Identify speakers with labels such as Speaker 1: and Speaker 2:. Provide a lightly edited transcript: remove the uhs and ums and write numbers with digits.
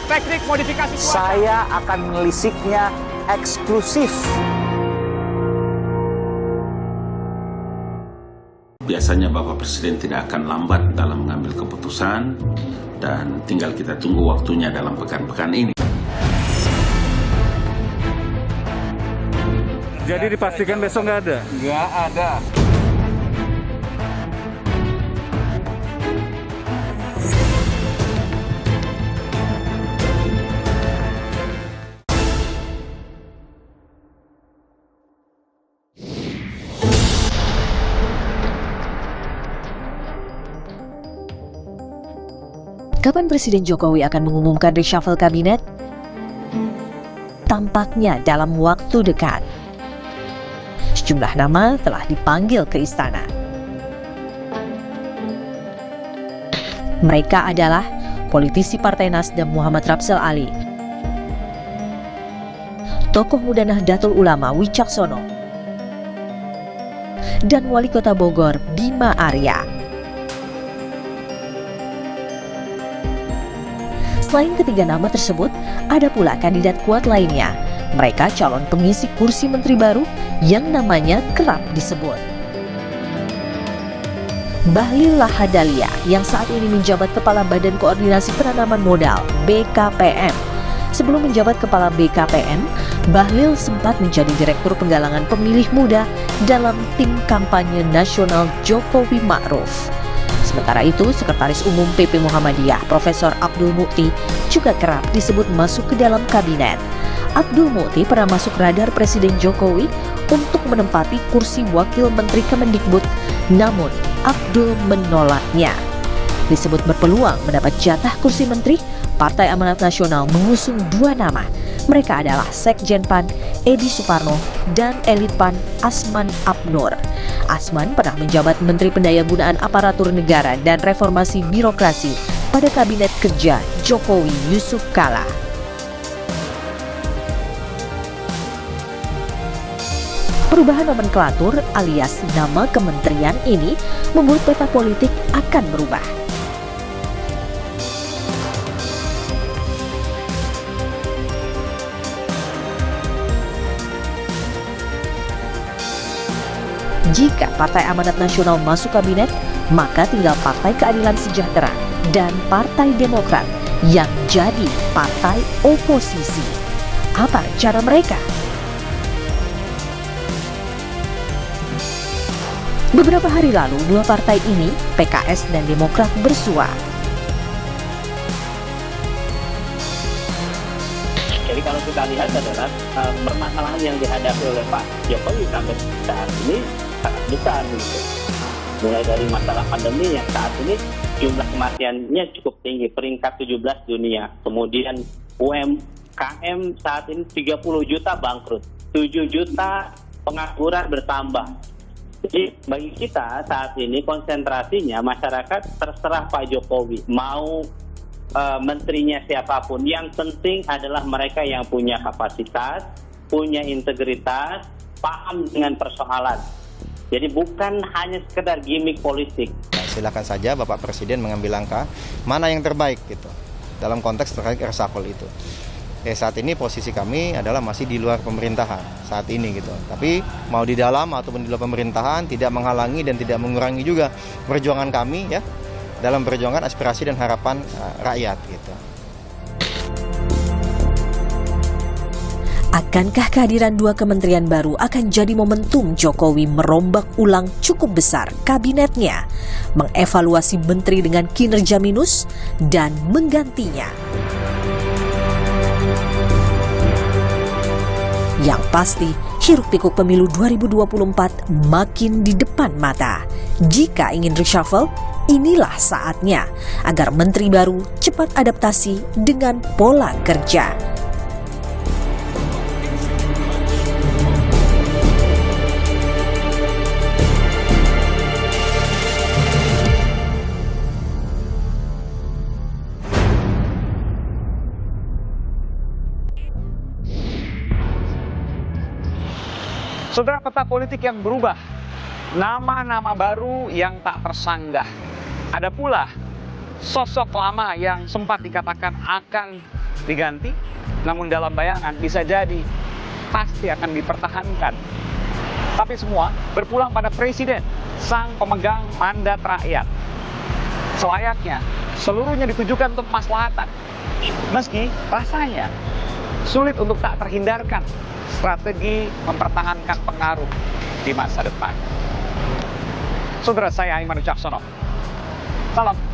Speaker 1: teknik modifikasi cuaca.
Speaker 2: Saya akan menelisiknya eksklusif.
Speaker 3: Biasanya Bapak Presiden tidak akan lambat dalam mengambil keputusan dan tinggal kita tunggu waktunya dalam pekan-pekan ini.
Speaker 4: Jadi dipastikan besok nggak ada?
Speaker 1: Nggak ada.
Speaker 5: Kapan Presiden Jokowi akan mengumumkan reshuffle kabinet? Tampaknya dalam waktu dekat. Sejumlah nama telah dipanggil ke istana. Mereka adalah politisi Partai Nasdem Muhammad Rapsel Ali, tokoh muda Nahdlatul Ulama Wicaksono, dan Wali Kota Bogor Bima Arya. Selain ketiga nama tersebut, ada pula kandidat kuat lainnya. Mereka calon pengisi kursi menteri baru yang namanya kerap disebut. Bahlil Lahadalia yang saat ini menjabat Kepala Badan Koordinasi Penanaman Modal (BKPM). Sebelum menjabat Kepala BKPM, Bahlil sempat menjadi Direktur Penggalangan Pemilih Muda dalam tim kampanye nasional Jokowi Ma'ruf. Sementara itu, Sekretaris Umum PP Muhammadiyah Profesor Abdul Mukti juga kerap disebut masuk ke dalam kabinet. Abdul Mukti pernah masuk radar Presiden Jokowi untuk menempati kursi Wakil Menteri Kemendikbud, namun Abdul menolaknya. Disebut berpeluang mendapat jatah kursi menteri, Partai Amanat Nasional mengusung dua nama. Mereka adalah Sekjen PAN Edi Suparno dan elit PAN Asman Abnur. Asman pernah menjabat Menteri Pendayagunaan Aparatur Negara dan Reformasi Birokrasi pada Kabinet Kerja Jokowi Yusuf Kala. Perubahan nomenklatur alias nama kementerian ini membuat peta politik akan berubah. Jika Partai Amanat Nasional masuk kabinet, maka tinggal Partai Keadilan Sejahtera dan Partai Demokrat yang jadi partai oposisi. Apa rencana mereka? Beberapa hari lalu, dua partai ini, PKS dan Demokrat, bersua.
Speaker 6: Jadi kalau kita lihat adalah permasalahan yang dihadapi oleh Pak Jokowi sampai saat ini sangat besar gitu. Mulai dari masalah pandemi yang saat ini jumlah kematiannya cukup tinggi, peringkat 17 dunia. Kemudian UMKM saat ini 30 juta bangkrut, 7 juta pengangguran bertambah. Jadi bagi kita saat ini konsentrasinya masyarakat terserah Pak Jokowi mau menterinya siapapun. Yang penting adalah mereka yang punya kapasitas, punya integritas, paham dengan persoalan. Jadi bukan hanya sekedar gimmick politik.
Speaker 7: Silakan saja Bapak Presiden mengambil langkah mana yang terbaik gitu dalam konteks terkait reshuffle itu. Saat ini posisi kami adalah masih di luar pemerintahan saat ini gitu. Tapi mau di dalam ataupun di luar pemerintahan tidak menghalangi dan tidak mengurangi juga perjuangan kami ya dalam perjuangan aspirasi dan harapan rakyat gitu.
Speaker 5: Akankah kehadiran dua kementerian baru akan jadi momentum Jokowi merombak ulang cukup besar kabinetnya, mengevaluasi menteri dengan kinerja minus, dan menggantinya? Yang pasti, hiruk-pikuk pemilu 2024 makin di depan mata. Jika ingin reshuffle, inilah saatnya agar menteri baru cepat adaptasi dengan pola kerja.
Speaker 1: Saudara, peta politik yang berubah, nama-nama baru yang tak tersanggah. Ada pula sosok lama yang sempat dikatakan akan diganti, namun dalam bayangan bisa jadi pasti akan dipertahankan. Tapi semua berpulang pada presiden, sang pemegang mandat rakyat. Selayaknya, seluruhnya ditujukan untuk kemaslahatan. Meski rasanya sulit untuk tak terhindarkan strategi mempertahankan pengaruh di masa depan. Saudara saya Aiman Wicaksono. Salam.